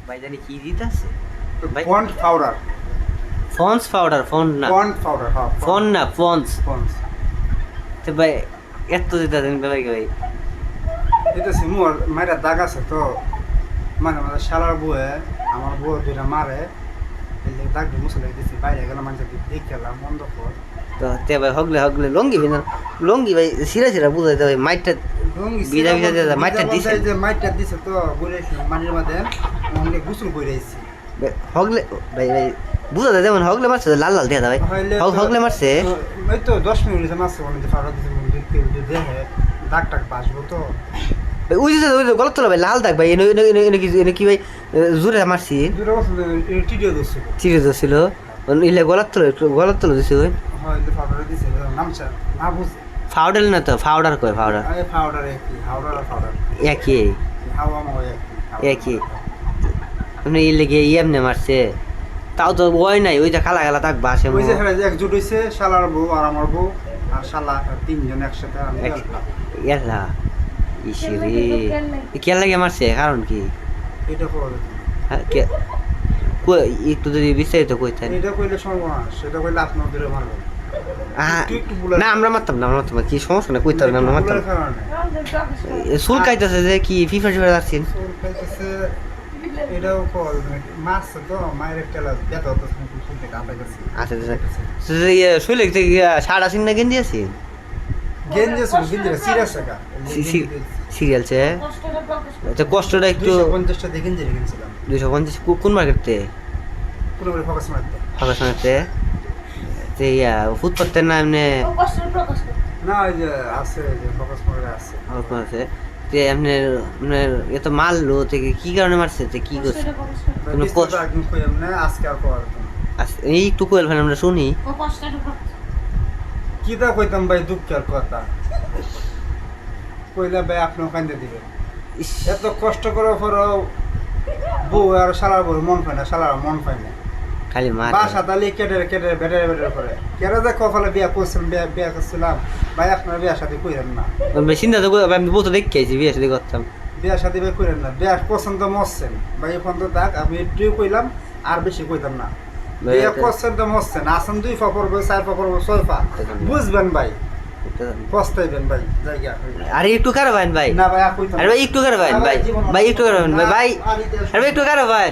ভাই জানি কি দিতেছে ভাই পন্ড পাউডার ফন্স পাউডার ফোন না পন্ড পাউডার হ্যাঁ ফোন না ফন্স পন্ড তো ভাই এত দিতেছেন ভাই ভাই এটা সিমুর মায়ের দাগ আছে তো মানে আমাদের শালার বউয়ে আমার বউ দুইটা মারে এলে দাগ দিয়ে মুছে লাগে দিচ্ছি বাইরে গেলাম মানুষ দেখে গেলাম বন্ধ কর তো তে ভাই হগলে লঙ্গি ভিনা লঙ্গি ভাই সিরা বুঝাইতে ভাই মাইটটা বিদা বিদা দিয়ে মাইটটা দিছে যে মাইটটা দিছে তো বলেছি মানির মধ্যে অনেক গোসল করে আইছি হগলে ভাই ভাই বুঝাতে যেমন হগলে মারছে লাল লাল দিয়া ভাই হগলে মারছে ওই তো 10 মিনিট মারছে অনেক ফাড়া দিছে মন্দির কেউ দেখে দাগ টাক বাসবো তো ভাই ওই যে গলত ভাই লাল দাগ ভাই এনে কি ভাই জোরে মারছি দুটো বছর টিডিও দোষছিল চিড়ে ধরছিল ইলে গলত তলে দিছে ওই হয় এটা পাউডার দিছে নামছা না বুঝে পাউডার না তো পাউডার কয় পাউডার আরে পাউডার একই হাওড়ার পাউডার একই হাওয়া ময় একই মানে ইলে গিয়ে এমনি মারছে তাও তো ওই নাই ওই যে খালা খালা তাক বাসে ওই যে হ্যাঁ একজুট হইছে শালার বউ আর আমার বউ আর শালা তিনজন একসাথে আমি এলা ইসিরে কে লাগে মারছে কারণ কি এটা করে একটু যদি বিস্তারিত কইতেন এটা কইলে সর্বনাশ সেটা কইলে আপনার ধরে মারবেন না আমরা মারতাম না কি সমস্যা না কইতাম না আমরা মারতাম চুল কাইতেছে যে কি ফিফা যাচ্ছেন এটাও কল মাছ তো মায়ের তেলা যেত তো শুন থেকে আটা গেছে আচ্ছা শুইলে সাড়া সিন না গেঞ্জি আছেন গেঞ্জি সিরিয়াস টাকা সিরিয়াল চে আচ্ছা কষ্টটা একটু 250 টাকা গেঞ্জি কিনছিলাম 250 কোন মার্কেটে পুরো ফোকাস মারতে ফাঁকা সময়তে যে ফুটপাতে না এমনি না ওই যে আছে যে ফোকাস মারে আছে আছে যে এমনি এত মারলো থেকে কি কারণে মারছে কি করছে কোনো কষ্ট একদম কই এমনি আজকে আর কর এই একটু কোয়েল ভাই আমরা শুনি কি দা কইতাম ভাই দুঃখের কথা কইলা ভাই আপনি কান্দে দিবেন এত কষ্ট করার পরও বউ আর শালার বউ মন পায় না শালার মন পায় না খালি মার বাসা তালি কেটে বেটার করে কেটে যে কপালে বিয়া করছিলাম বিয়া করছিলাম ভাই আপনার বিয়ার সাথে কইরেন না চিন্তা তো আমি বলতে দেখেছি বিয়ে সাথে করতাম বিয়ার সাথে ভাই কইরেন না বিয়ার পছন্দ মরছেন ভাই এখন তো থাক আমি একটু কইলাম আর বেশি কইতাম না বিয়া পছন্দ মরছেন আসেন 2 পা পড়বো 4 পা পড়বো 6 পা বুঝবেন ভাই পস্তাইবেন ভাই জায়গা আরে একটু কারো ভাই না ভাই আর কইতাম আরে ভাই একটু কারো ভাই ভাই একটু কারো ভাই ভাই আরে একটু কারো ভাই